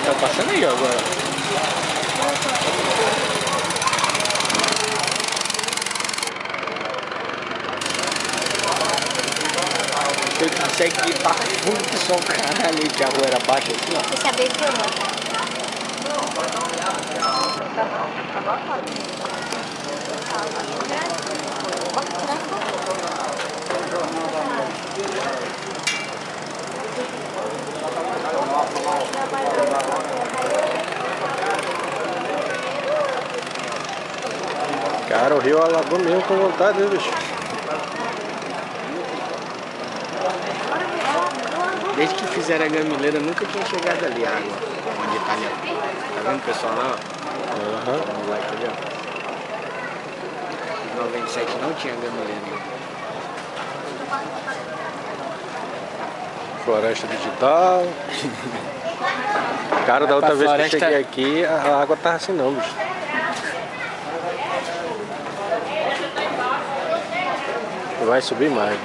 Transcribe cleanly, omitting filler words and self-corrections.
tá passando aí, ó, agora. Você consegue ir pra fundo que só o caralho, que a rua era baixa assim, ó. Você sabia que eu Cara, o rio alagou mesmo com vontade, né, bicho? Desde que fizeram a gamileira, nunca tinha chegado ali a água. Onde tá ali, ó. Tá vendo o pessoal lá, ó? Vamos lá, entendeu? Em 97 não tinha gamileira. Floresta digital. Cara, da outra vez que eu cheguei aqui, a água tava assim não, bicho. Vai subir mais.